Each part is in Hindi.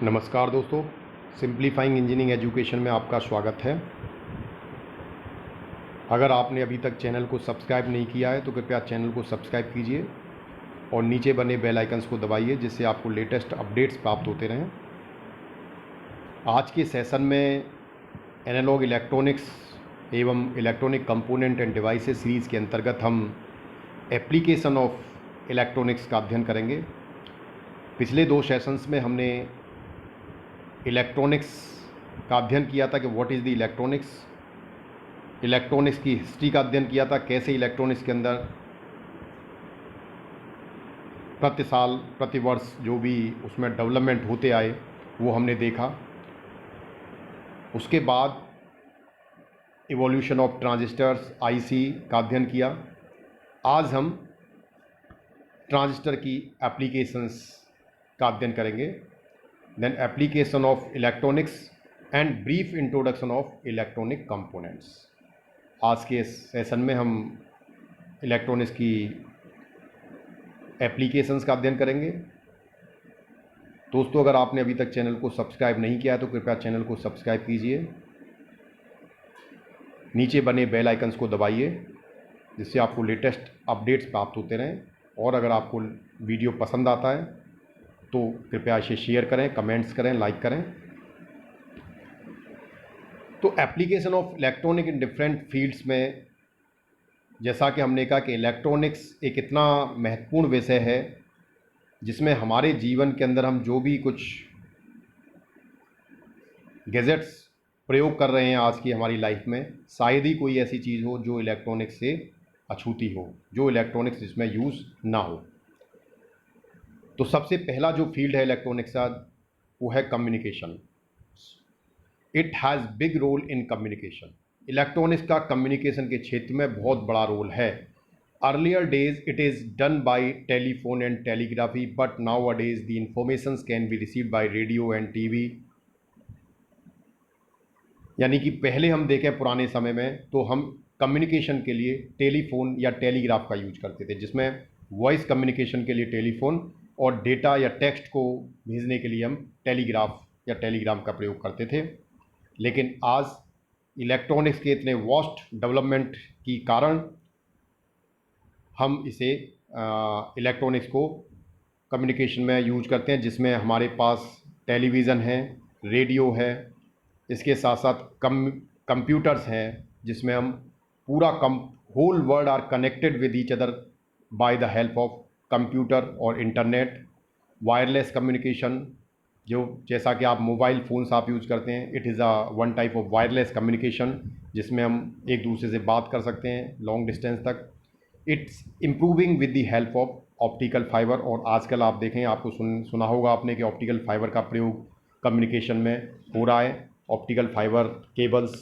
नमस्कार दोस्तों, सिंप्लीफाइंग इंजीनियरिंग एजुकेशन में आपका स्वागत है। अगर आपने अभी तक चैनल को सब्सक्राइब नहीं किया है तो कृपया चैनल को सब्सक्राइब कीजिए और नीचे बने बेल आइकन्स को दबाइए जिससे आपको लेटेस्ट अपडेट्स प्राप्त होते रहें। आज के सेशन में एनालॉग इलेक्ट्रॉनिक्स एवं electronic component end devices series के अंतर्गत हम एप्लीकेशन ऑफ इलेक्ट्रॉनिक्स का अध्ययन करेंगे। पिछले 2 सेशंस में हमने इलेक्ट्रॉनिक्स का अध्ययन किया था कि व्हाट इज़ द इलेक्ट्रॉनिक्स की हिस्ट्री का अध्ययन किया था, कैसे इलेक्ट्रॉनिक्स के अंदर प्रति साल प्रति वर्ष जो भी उसमें डेवलपमेंट होते आए वो हमने देखा। उसके बाद इवोल्यूशन ऑफ ट्रांजिस्टर्स आईसी का अध्ययन किया। आज हम ट्रांजिस्टर की एप्लीकेशंस का अध्ययन करेंगे। Then application of electronics and brief introduction of electronic components. आज के सेशन में हम इलेक्ट्रॉनिक्स की एप्लीकेशंस का अध्ययन करेंगे। दोस्तों, अगर आपने अभी तक चैनल को सब्सक्राइब नहीं किया है तो कृपया चैनल को सब्सक्राइब कीजिए, नीचे बने बेल आइकन्स को दबाइए जिससे आपको लेटेस्ट अपडेट्स प्राप्त होते रहें। और अगर आपको वीडियो पसंद आता है तो कृपया इसे शेयर करें, कमेंट्स करें, लाइक करें। तो application of electronic in different fields में जैसा कि हमने कहा कि इलेक्ट्रॉनिक्स एक इतना महत्वपूर्ण विषय है जिसमें हमारे जीवन के अंदर हम जो भी कुछ गैजेट्स प्रयोग कर रहे हैं आज की हमारी लाइफ में, शायद ही कोई ऐसी चीज़ हो जो इलेक्ट्रॉनिक्स से अछूती हो, जो इलेक्ट्रॉनिक्स जिसमें यूज़ ना हो। तो सबसे पहला जो फील्ड है इलेक्ट्रॉनिक्स का वो है communication. It has big role in communication. Electronics का कम्युनिकेशन के क्षेत्र में बहुत बड़ा रोल है। Earlier days it is done by telephone and telegraphy, but nowadays the informations can be received by radio and TV. यानी कि पहले हम देखें पुराने समय में तो हम कम्युनिकेशन के लिए टेलीफोन या टेलीग्राफ का यूज करते थे, जिसमें वॉइस कम्युनिकेशन के लिए टेलीफोन और डेटा या टेक्स्ट को भेजने के लिए हम टेलीग्राफ या टेलीग्राम का प्रयोग करते थे। लेकिन आज इलेक्ट्रॉनिक्स के इतने वास्ट डेवलपमेंट के कारण हम इसे इलेक्ट्रॉनिक्स को कम्युनिकेशन में यूज करते हैं, जिसमें हमारे पास टेलीविज़न है, रेडियो है, इसके साथ साथ कंप्यूटर्स हैं जिसमें हम पूरा whole world are connected with each other by the help of computer और इंटरनेट। वायरलेस कम्युनिकेशन, जो जैसा कि आप मोबाइल फ़ोन्स आप यूज़ करते हैं, it is one type of wireless communication जिसमें हम एक दूसरे से बात कर सकते हैं लॉन्ग डिस्टेंस तक। It's improving with the help of optical fibre. और आजकल आप देखें, आपको सुना होगा आपने कि ऑप्टिकल फाइबर का प्रयोग कम्युनिकेशन में हो रहा है। ऑप्टिकल फाइबर केबल्स,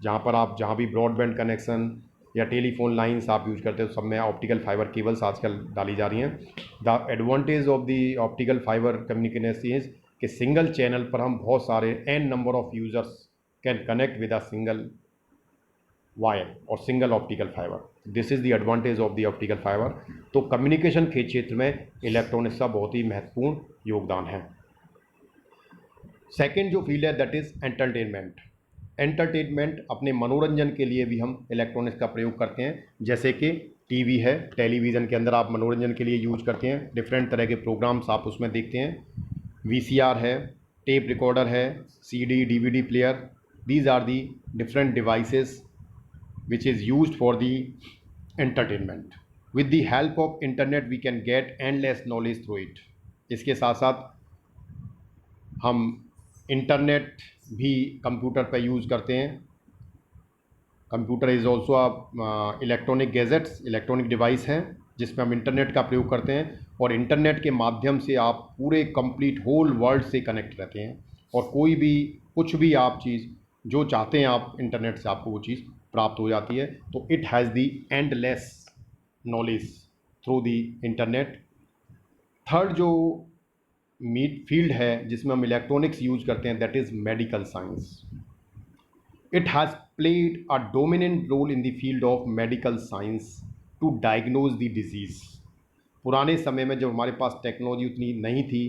जहाँ पर आप जहाँ भी ब्रॉडबैंड कनेक्शन या टेलीफोन लाइंस आप यूज़ करते हो, सब में ऑप्टिकल फाइबर केबल्स आजकल डाली जा रही हैं। The advantage of the optical fiber communication is कि सिंगल चैनल पर हम बहुत सारे an number of users can connect with a single wire और single optical fiber. This is the advantage of the optical fiber. तो कम्युनिकेशन के क्षेत्र में इलेक्ट्रॉनिक्स का बहुत ही महत्वपूर्ण योगदान है। सेकेंड जो फील्ड है दैट इज़ एंटरटेनमेंट। एंटरटेनमेंट, अपने मनोरंजन के लिए भी हम इलेक्ट्रॉनिक्स का प्रयोग करते हैं, जैसे कि टीवी है, टेलीविज़न के अंदर आप मनोरंजन के लिए यूज करते हैं, डिफरेंट तरह के प्रोग्राम्स आप उसमें देखते हैं। वीसीआर है, टेप रिकॉर्डर है, CD DVD player, these are the different devices which is used for the entertainment. With the help of internet we can get endless knowledge through it. इसके साथ साथ हम इंटरनेट भी कंप्यूटर पर यूज़ करते हैं। Computer is also electronic gadgets, electronic device हैं जिसमें हम इंटरनेट का प्रयोग करते हैं, और इंटरनेट के माध्यम से आप पूरे कंप्लीट होल वर्ल्ड से कनेक्ट रहते हैं, और कोई भी कुछ भी आप चीज़ जो चाहते हैं आप इंटरनेट से आपको वो चीज़ प्राप्त हो जाती है। तो it has the endless knowledge through the internet. Third जो फील्ड है जिसमें हम इलेक्ट्रॉनिक्स यूज करते हैं that is medical science. It has played a dominant role in the field of medical science to diagnose the disease. पुराने समय में जब हमारे पास टेक्नोलॉजी उतनी नहीं थी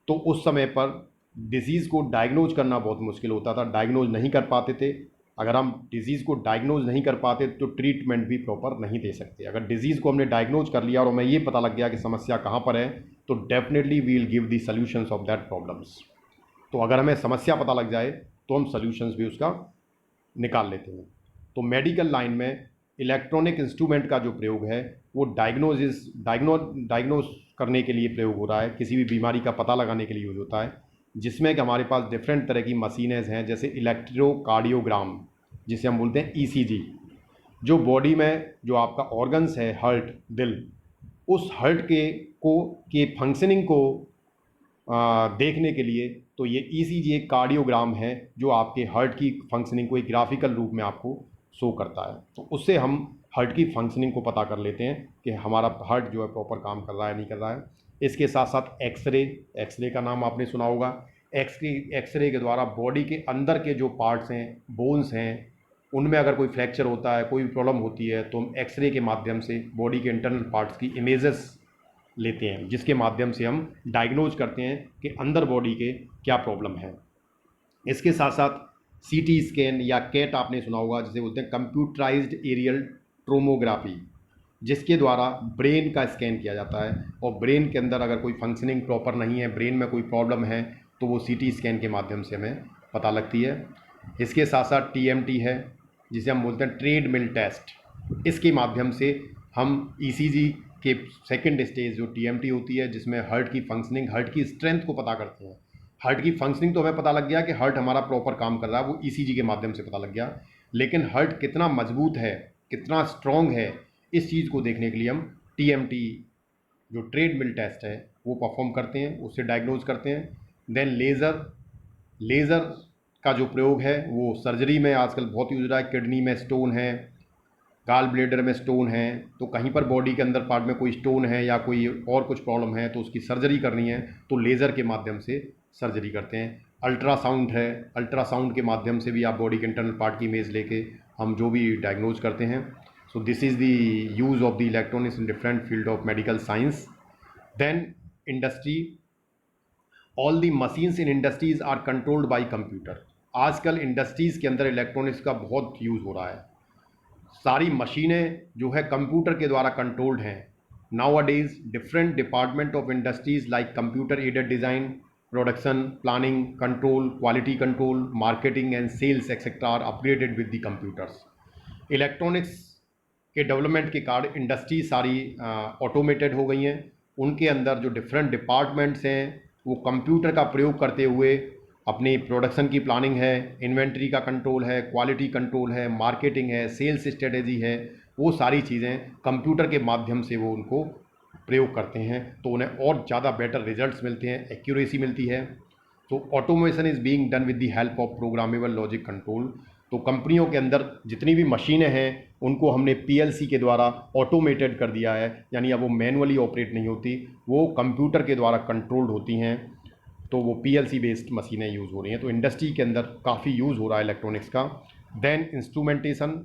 तो उस समय पर डिजीज़ को डायग्नोज करना बहुत मुश्किल होता था, डायग्नोज नहीं कर पाते थे। अगर हम डिजीज़ को डायग्नोज नहीं कर पाते तो ट्रीटमेंट भी प्रॉपर नहीं दे सकते। अगर डिजीज़ को हमने डायग्नोज कर लिया और हमें ये पता लग गया कि समस्या कहाँ पर है, तो definitely we will give the solutions of that problems. तो अगर हमें समस्या पता लग जाए तो हम सॉल्यूशंस भी उसका निकाल लेते हैं। तो मेडिकल लाइन में इलेक्ट्रॉनिक इंस्ट्रूमेंट का जो प्रयोग है वो डायग्नोज करने के लिए प्रयोग हो रहा है, किसी भी बीमारी का पता लगाने के लिए यूज होता है, जिसमें कि हमारे पास डिफरेंट तरह की मशीनें हैं, जैसे इलेक्ट्रोकार्डियोग्राम जिसे हम बोलते हैं ईसीजी, जो बॉडी में जो आपका ऑर्गन्स है, हार्ट, दिल, उस हार्ट के फंक्शनिंग को देखने के लिए तो ये ईसीजी एक कार्डियोग्राम है जो आपके हार्ट की फंक्शनिंग को एक ग्राफिकल रूप में आपको शो करता है। तो उससे हम हार्ट की फंक्शनिंग को पता कर लेते हैं कि हमारा हार्ट जो है प्रॉपर काम कर रहा है नहीं कर रहा है। इसके साथ साथ एक्सरे का नाम आपने सुना होगा। एक्सरे के द्वारा बॉडी के अंदर के जो पार्ट्स हैं, बोन्स हैं, उनमें अगर कोई फ्रैक्चर होता है, कोई प्रॉब्लम होती है, तो हम एक्सरे के माध्यम से बॉडी के इंटरनल पार्ट्स की इमेजेस लेते हैं, जिसके माध्यम से हम डायग्नोज करते हैं कि अंदर बॉडी के क्या प्रॉब्लम है। इसके साथ साथ सीटी स्कैन या कैट आपने सुना होगा, जिसे बोलते हैं कंप्यूटराइज्ड एरियल टोमोग्राफी, जिसके द्वारा ब्रेन का स्कैन किया जाता है और ब्रेन के अंदर अगर कोई फंक्शनिंग प्रॉपर नहीं है, ब्रेन में कोई प्रॉब्लम है, तो वो सीटी स्कैन के माध्यम से हमें पता लगती है। इसके साथ साथ टीएमटी है, जिसे हम बोलते हैं ट्रेडमिल टेस्ट। इसके माध्यम से हम ईसीजी के सेकंड स्टेज जो टीएमटी होती है, जिसमें हार्ट की फंक्शनिंग, हार्ट की स्ट्रेंथ को पता करते हैं। हार्ट की फंक्शनिंग तो हमें पता लग गया कि हार्ट हमारा प्रॉपर काम कर रहा है, वो ईसीजी के माध्यम से पता लग गया, लेकिन हार्ट कितना मजबूत है, कितना स्ट्रॉन्ग है, इस चीज़ को देखने के लिए हम टीएमटी जो ट्रेडमिल टेस्ट है वो परफॉर्म करते हैं, उससे डायग्नोज करते हैं। देन लेज़र का जो प्रयोग है वो सर्जरी में आजकल बहुत यूज हो रहा है। किडनी में स्टोन है, गाल ब्लेडर में स्टोन है, तो कहीं पर बॉडी के अंदर पार्ट में कोई स्टोन है या कोई और कुछ प्रॉब्लम है तो उसकी सर्जरी करनी है, तो लेज़र के माध्यम से सर्जरी करते हैं। अल्ट्रासाउंड है, अल्ट्रासाउंड के माध्यम से भी आप बॉडी के इंटरनल पार्ट की इमेज लेके हम जो भी डायग्नोज करते हैं। So this is the use of the electronics in different field of medical science. Then industry, all the machines in industries are controlled by computer. आजकल इंडस्ट्रीज़ के अंदर इलेक्ट्रॉनिक्स का बहुत यूज़ हो रहा है। सारी मशीनें जो है कंप्यूटर के द्वारा कंट्रोल्ड हैं। Nowadays different department of industries like computer aided design, production, planning, control, quality control, marketing and sales etcetera are upgraded with the computers. Electronics के डेवलपमेंट के कारण इंडस्ट्री सारी ऑटोमेटेड हो गई हैं। उनके अंदर जो डिफरेंट डिपार्टमेंट्स हैं वो कंप्यूटर का प्रयोग करते हुए अपनी प्रोडक्शन की प्लानिंग है, इन्वेंट्री का कंट्रोल है, क्वालिटी कंट्रोल है, मार्केटिंग है, सेल्स स्ट्रेटेजी है, वो सारी चीज़ें कंप्यूटर के माध्यम से वो उनको प्रयोग करते हैं, तो उन्हें और ज़्यादा बेटर रिजल्ट्स मिलते हैं, एक्यूरेसी मिलती है। तो automation is being done with the help of programmable logic control. तो कंपनियों के अंदर जितनी भी मशीनें हैं उनको हमने पीएलसी के द्वारा ऑटोमेटेड कर दिया है, यानी अब वो मैनुअली ऑपरेट नहीं होती, वो कंप्यूटर के द्वारा कंट्रोल्ड होती हैं, तो वो पीएलसी बेस्ड मशीनें यूज़ हो रही हैं। तो इंडस्ट्री के अंदर काफ़ी यूज़ हो रहा है इलेक्ट्रॉनिक्स का। Then instrumentation,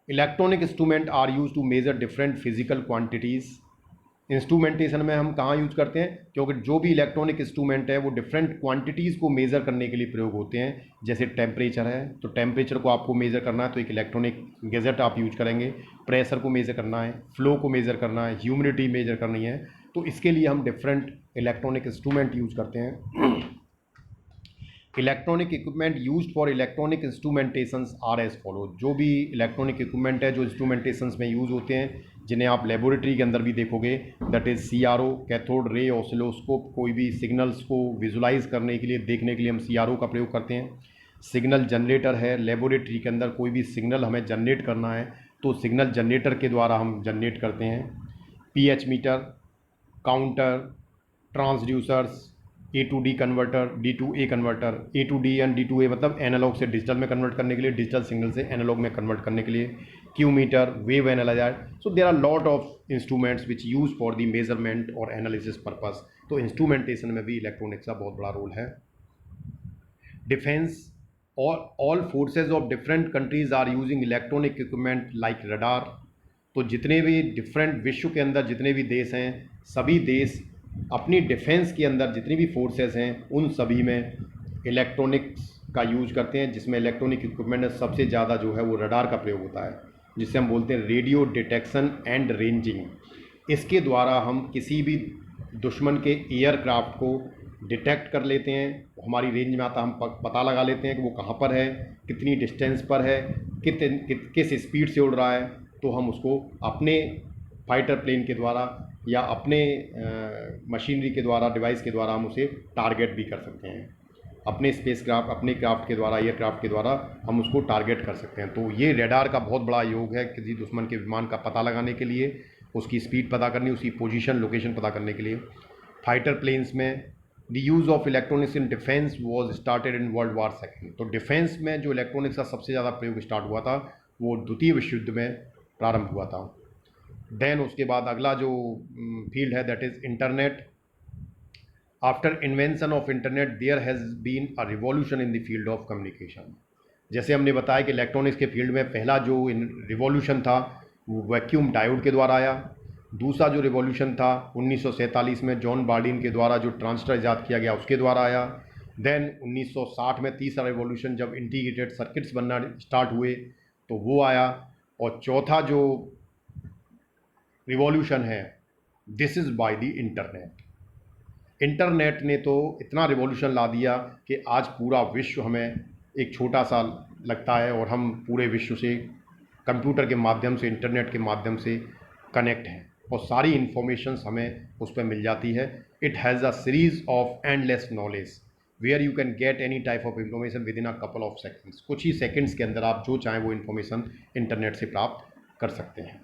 electronic instrument are use to measure different physical quantities. Instrumentation में हम कहाँ यूज करते हैं, क्योंकि जो भी इलेक्ट्रॉनिक इंस्ट्रूमेंट है वो डिफरेंट क्वांटिटीज़ को मेज़र करने के लिए प्रयोग होते हैं। जैसे टेम्परेचर है, तो टेम्परेचर को आपको मेज़र करना है तो एक इलेक्ट्रॉनिक गैजेट आप यूज करेंगे। प्रेशर को मेज़र करना है, फ्लो को मेज़र करना है, ह्यूमिडिटी मेज़र करनी है, तो इसके लिए हम डिफरेंट इलेक्ट्रॉनिक इंस्ट्रूमेंट यूज करते हैं। Electronic equipment used for electronic instrumentations are as follow. जो भी इलेक्ट्रॉनिक इक्विपमेंट है जो इंस्ट्रूमेंटेशंस में यूज़ होते हैं, जिन्हें आप लेबोरेटरी के अंदर भी देखोगे, that is CRO, cathode ray oscilloscope. कोई भी सिग्नल्स को विजुलाइज करने के लिए, देखने के लिए हम सीआरओ का प्रयोग करते हैं। सिग्नल जनरेटर है, लेबोरेटरी के अंदर कोई भी सिग्नल हमें जनरेट करना है तो सिग्नल जनरेटर के द्वारा हम जनरेट करते हैं। PH meter, counter, transducers, A to D converter, D to A converter. A to D and D to A मतलब एनालॉग से डिजिटल में कन्वर्ट करने के लिए, डिजिटल सिग्नल से एनालॉग में कन्वर्ट करने के लिए। Q meter, wave analyzer. So there are lot of instruments which use for the measurement और एनालिसिस पर्पस। तो इंस्ट्रूमेंटेशन में भी इलेक्ट्रॉनिक्स का बहुत बड़ा रोल है। Defence, all forces of different countries are using electronic equipment like radar. तो जितने भी डिफरेंट विश्व के अंदर जितने भी देश हैं, सभी देश अपनी डिफेंस के अंदर जितनी भी फोर्सेस हैं उन सभी में इलेक्ट्रॉनिक्स का यूज करते हैं, जिसमें इलेक्ट्रॉनिक इक्विपमेंट में सबसे ज़्यादा जो है वो रडार का प्रयोग होता है, जिसे हम बोलते हैं रेडियो डिटेक्शन एंड रेंजिंग। इसके द्वारा हम किसी भी दुश्मन के एयरक्राफ्ट को डिटेक्ट कर लेते हैं, हमारी रेंज में आता, हम पता लगा लेते हैं कि वो कहाँ पर है, कितनी डिस्टेंस पर है, किस स्पीड से उड़ रहा है, तो हम उसको अपने फाइटर प्लेन के द्वारा या अपने मशीनरी के द्वारा, डिवाइस के द्वारा हम उसे टारगेट भी कर सकते हैं। अपने स्पेसक्राफ्ट, अपने क्राफ्ट के द्वारा, एयरक्राफ्ट के द्वारा हम उसको टारगेट कर सकते हैं। तो ये रडार का बहुत बड़ा योग है किसी दुश्मन के विमान का पता लगाने के लिए, उसकी स्पीड पता करनी, उसकी पोजीशन, लोकेशन पता करने के लिए। फाइटर प्लेन्स में the use of electronics in defence was started in world war second. तो डिफेंस में जो इलेक्ट्रॉनिक्स का सबसे ज़्यादा प्रयोग स्टार्ट हुआ था वो द्वितीय विश्व युद्ध में प्रारंभ हुआ था। देन उसके बाद अगला जो फील्ड है that is internet. After invention of internet there has been a revolution in the field of communication. जैसे हमने बताया कि इलेक्ट्रॉनिक्स के फील्ड में पहला जो रिवॉल्यूशन था वो वैक्यूम डायोड के द्वारा आया। दूसरा जो रिवॉल्यूशन था 1947 में जॉन बार्डिन के द्वारा जो ट्रांजिस्टर ईजाद किया गया उसके द्वारा आया। देन 1960 में तीसरा रिवॉल्यूशन जब इंटीग्रेटेड सर्किट्स बनना स्टार्ट हुए तो वो आया। और चौथा जो रिवॉल्यूशन है this is by the internet. Internet ने तो इतना रिवॉल्यूशन ला दिया कि आज पूरा विश्व हमें एक छोटा सा लगता है और हम पूरे विश्व से कंप्यूटर के माध्यम से, इंटरनेट के माध्यम से कनेक्ट हैं और सारी इन्फॉर्मेशंस हमें उस पर मिल जाती है। It has a series of endless knowledge where you can get any type of information within a couple of seconds. कुछ ही सेकेंड्स के अंदर आप जो चाहें वो इन्फॉर्मेशन इंटरनेट से प्राप्त कर सकते हैं।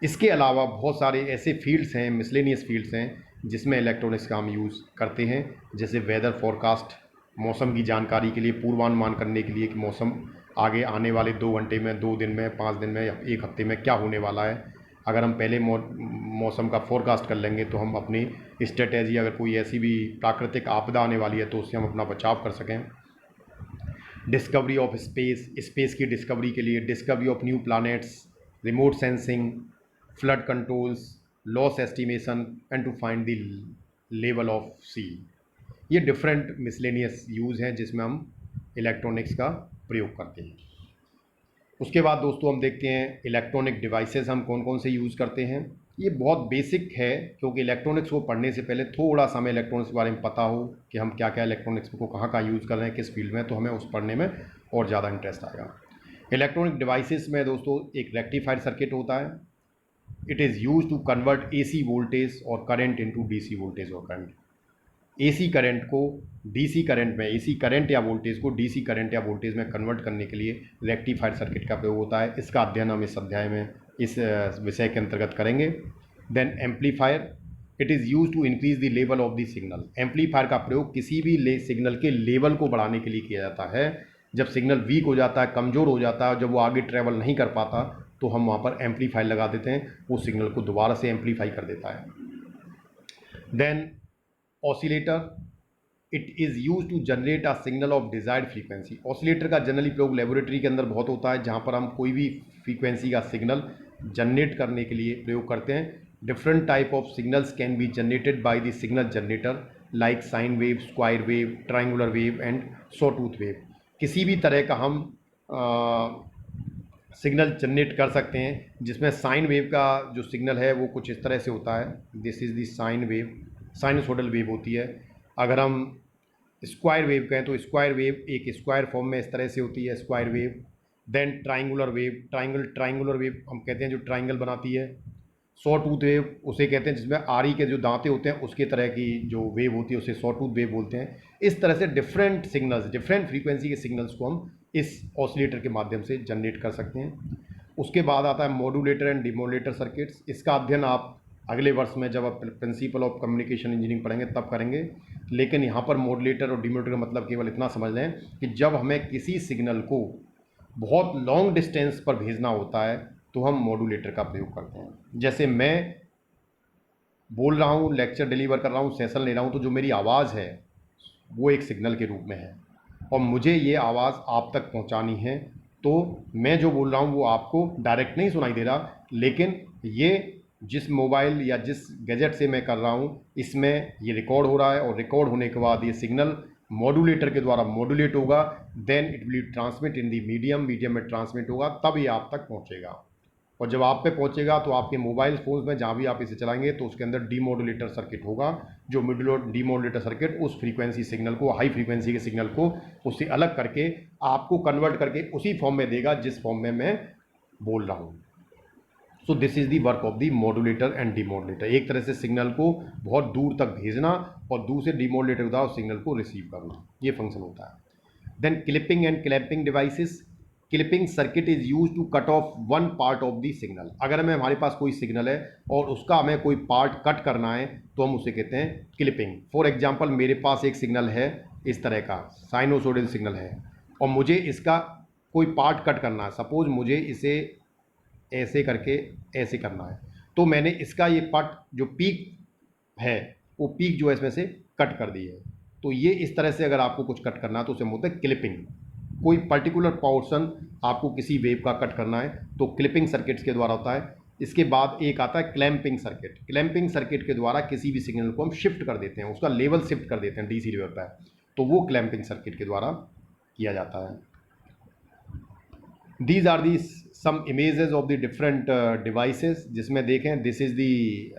इसके अलावा बहुत सारे ऐसे फील्ड्स हैं, मिसलेनियस फील्ड्स हैं जिसमें इलेक्ट्रॉनिक्स का हम यूज़ करते हैं, जैसे वेदर फोरकास्ट, मौसम की जानकारी के लिए, पूर्वानुमान करने के लिए कि मौसम आगे आने वाले 2 घंटे में, 2 दिन में, 5 दिन में या 1 हफ्ते में क्या होने वाला है। अगर हम पहले मौसम का फोरकास्ट कर लेंगे तो हम अपनी स्ट्रेटेजी, अगर कोई ऐसी भी प्राकृतिक आपदा आने वाली है तो उससे हम अपना बचाव कर सकें। डिस्कवरी ऑफ स्पेस, स्पेस की डिस्कवरी के लिए, discovery of new planets, remote sensing, flood controls, loss estimation and to find the level of sea. ये डिफरेंट मिसलेनियस यूज़ हैं जिसमें हम इलेक्ट्रॉनिक्स का प्रयोग करते हैं। उसके बाद दोस्तों हम देखते हैं इलेक्ट्रॉनिक डिवाइसेस हम कौन कौन से यूज़ करते हैं। ये बहुत बेसिक है क्योंकि इलेक्ट्रॉनिक्स को पढ़ने से पहले थोड़ा सा हमें इलेक्ट्रॉनिक्स के बारे में पता हो कि हम क्या क्या इलेक्ट्रॉनिक्स को कहाँ यूज़ कर रहे हैं, किस फील्ड में, तो हमें उस पढ़ने में और ज़्यादा इंटरेस्ट आएगा। इलेक्ट्रॉनिक डिवाइसेस में दोस्तों एक रेक्टिफायर सर्किट होता है। It is use to convert AC voltage और करंट इनटू DC वोल्टेज और करंट। AC करंट को DC करंट में, AC करंट या वोल्टेज को DC करंट या वोल्टेज में कन्वर्ट करने के लिए रेक्टिफायर सर्किट का प्रयोग होता है। इसका अध्ययन हम इस अध्याय में, इस विषय के अंतर्गत करेंगे। Then amplifier, it is use to increase the level of the signal. Amplifier का प्रयोग किसी भी सिग्नल के लेवल को बढ़ाने के लिए किया जाता है। जब सिग्नल वीक हो जाता है, कमज़ोर हो जाता है, जब वो आगे ट्रैवल नहीं कर पाता तो हम वहाँ पर एम्पलीफायर लगा देते हैं, वो सिग्नल को दोबारा से एम्पलीफाई कर देता है। Then oscillator, it is use to generate a signal of desired frequency. Oscillator का जनरली प्रयोग लेबोरेटरी के अंदर बहुत होता है, जहाँ पर हम कोई भी फ्रीक्वेंसी का सिग्नल जनरेट करने के लिए प्रयोग करते हैं। Different type of signals can be generated by the signal generator like sine wave, square wave, triangular wave and sawtooth wave. किसी भी तरह का हम सिग्नल जनरेट कर सकते हैं, जिसमें साइन वेव का जो सिग्नल है वो कुछ इस तरह से होता है। This is the sine wave, sinusoidal wave होती है। अगर हम स्क्वायर वेव कहें तो स्क्वायर वेव एक स्क्वायर फॉर्म में इस तरह से होती है, square wave. Then triangular wave, triangular wave हम कहते हैं जो ट्राइंगल बनाती है। सॉ टूथ वेव उसे कहते हैं जिसमें आरी के जो दांते होते हैं उसके तरह की जो वेव होती है उसे सॉ टूथ वेव बोलते हैं। इस तरह से डिफरेंट सिग्नल्स, डिफरेंट फ्रीक्वेंसी के सिग्नल्स को हम इस ऑसिलेटर के माध्यम से जनरेट कर सकते हैं। उसके बाद आता है मॉड्यूलेटर एंड डिमोडुलेटर सर्किट्स। इसका अध्ययन आप अगले वर्ष में जब आप प्रिंसिपल ऑफ कम्युनिकेशन इंजीनियरिंग पढ़ेंगे तब करेंगे। लेकिन यहाँ पर मॉड्यूलेटर और डिमोडुलेटर का मतलब केवल इतना समझ लें कि जब हमें किसी सिग्नल को बहुत लॉन्ग डिस्टेंस पर भेजना होता है तो हम मॉड्यूलेटर का प्रयोग करते हैं। जैसे मैं बोल रहा हूँ, लेक्चर डिलीवर कर रहा हूँ, सेशन ले रहा हूँ, तो जो मेरी आवाज़ है वो एक सिग्नल के रूप में है और मुझे ये आवाज़ आप तक पहुँचानी है। तो मैं जो बोल रहा हूँ वो आपको डायरेक्ट नहीं सुनाई दे रहा, लेकिन ये जिस मोबाइल या जिस गैजेट से मैं कर रहा हूँ इसमें ये रिकॉर्ड हो रहा है, और रिकॉर्ड होने के बाद ये सिग्नल मॉड्यूलेटर के द्वारा मॉड्यूलेट होगा, then it will transmit in the medium में ट्रांसमिट होगा, तब ये आप तक पहुँचेगा। और जब आप पे पहुंचेगा तो आपके मोबाइल फ़ोन्स में जहाँ भी आप इसे चलाएंगे तो उसके अंदर डीमोडुलेटर सर्किट होगा, जो डीमोडुलेटर सर्किट उस फ्रीक्वेंसी सिग्नल को, हाई फ्रीक्वेंसी के सिग्नल को उससे अलग करके आपको कन्वर्ट करके उसी फॉर्म में देगा जिस फॉर्म में मैं बोल रहा हूँ। सो this is the work of the modulator and demodulator. एक तरह से सिग्नल को बहुत दूर तक भेजना और दूसरे डीमोडुलेटर के द्वारा उस सिग्नल को रिसीव करना, ये फंक्शन होता है। Then clipping and clamping devices. Clipping circuit is use to cut off one part of the signal. अगर हमें हमारे पास कोई सिग्नल है और उसका हमें कोई पार्ट कट करना है तो हम उसे कहते हैं क्लिपिंग। फॉर एग्जांपल, मेरे पास एक सिग्नल है, इस तरह का साइनोसॉइडल सिग्नल है, और मुझे इसका कोई पार्ट कट करना है। सपोज मुझे इसे ऐसे करके ऐसे करना है, तो मैंने इसका ये पार्ट जो पीक है वो पीक जो है इसमें से कट कर दी है। तो ये इस तरह से अगर आपको कुछ कट करना है तो उसे बोलते हैं क्लिपिंग। कोई पर्टिकुलर पोर्शन आपको किसी वेव का कट करना है तो क्लिपिंग सर्किट्स के द्वारा होता है। इसके बाद एक आता है क्लैंपिंग सर्किट। क्लैंपिंग सर्किट के द्वारा किसी भी सिग्नल को हम शिफ्ट कर देते हैं, उसका लेवल शिफ्ट कर देते हैं डीसी लेवल पर, तो वो क्लैंपिंग सर्किट के द्वारा किया जाता है। These are the some images of the different devices, जिसमें देखें this is the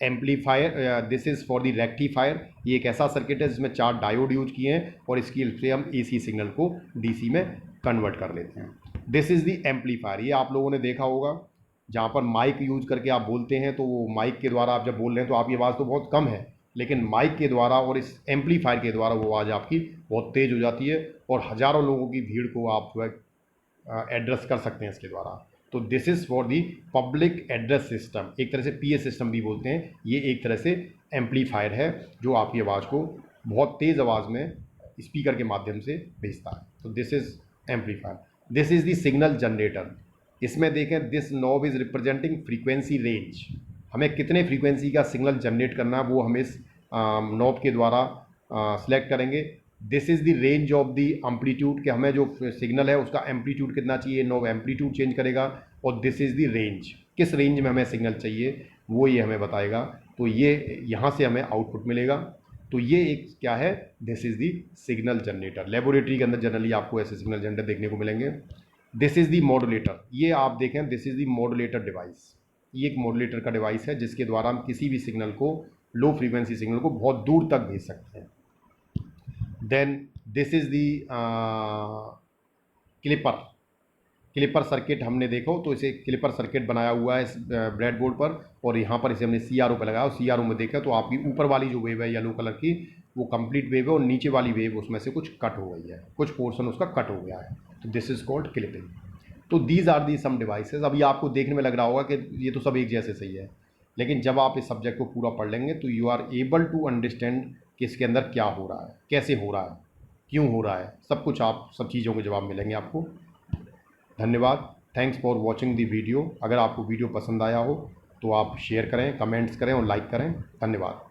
amplifier, this is for the rectifier. ये एक ऐसा सर्किट है जिसमें 4 डायोड यूज किए हैं और इसकी हेल्प से हम एसी सिग्नल को डीसी में कन्वर्ट कर लेते हैं। This is the amplifier. ये आप लोगों ने देखा होगा जहाँ पर माइक यूज करके आप बोलते हैं, तो वो माइक के द्वारा आप जब बोल रहे हैं तो आपकी आवाज़ तो बहुत कम है, लेकिन माइक के द्वारा और इस एम्पलीफायर के द्वारा वो आवाज़ आपकी बहुत तेज़ हो जाती है और हज़ारों लोगों की भीड़ को आप जो है एड्रेस कर सकते हैं इसके द्वारा। तो this is for the public address system, एक तरह से पीए सिस्टम भी बोलते हैं। ये एक तरह से एम्पलीफायर है जो आपकी आवाज़ को बहुत तेज़ आवाज़ में स्पीकर के माध्यम से भेजता है। तो this is amplifier. This is the signal generator. इसमें देखें this knob is representing frequency range. हमें कितने फ्रीक्वेंसी का सिग्नल जनरेट करना है वो हम इस नॉब के द्वारा सिलेक्ट करेंगे। This is the range of the amplitude, कि हमें जो सिग्नल है उसका एम्पलीट्यूड कितना चाहिए, नॉब एम्पलीट्यूड चेंज करेगा। और दिस इज़ द रेंज, किस रेंज में हमें सिग्नल चाहिए वो ये हमें बताएगा। तो ये यहाँ से हमें आउटपुट मिलेगा। तो ये एक क्या है, this is the signal generator. Laboratory के अंदर जनरली आपको ऐसे सिग्नल जनरेटर देखने को मिलेंगे। This is the modulator. ये आप देखें this is the modulator device. ये एक मॉड्यूलेटर का डिवाइस है जिसके द्वारा हम किसी भी सिग्नल को, लो फ्रीक्वेंसी सिग्नल को बहुत दूर तक भेज सकते हैं। Then this is the clipper circuit. हमने देखो तो इसे क्लिपर सर्किट बनाया हुआ है इस ब्रेड बोर्ड पर, और यहाँ पर इसे हमने CRO पर लगाया और CRO में देखा तो आपकी ऊपर वाली जो वेव है येलो कलर की वो कंप्लीट वेव है और नीचे वाली वेव उसमें से कुछ कट हो गई है, कुछ पोर्शन उसका कट हो गया है। तो दिस इज़ कॉल्ड क्लिपिंग। तो these are the some devices. अभी आपको देखने में लग रहा होगा कि ये तो सब एक जैसे सही है, लेकिन जब आप इस सब्जेक्ट को पूरा पढ़ लेंगे तो you are able to understand कि इसके अंदर क्या हो रहा है, कैसे हो रहा है, क्यों हो रहा है, सब कुछ आप सब चीज़ों के जवाब मिलेंगे आपको। धन्यवाद। Thanks for watching the video. अगर आपको वीडियो पसंद आया हो तो आप शेयर करें, कमेंट्स करें और लाइक करें। धन्यवाद।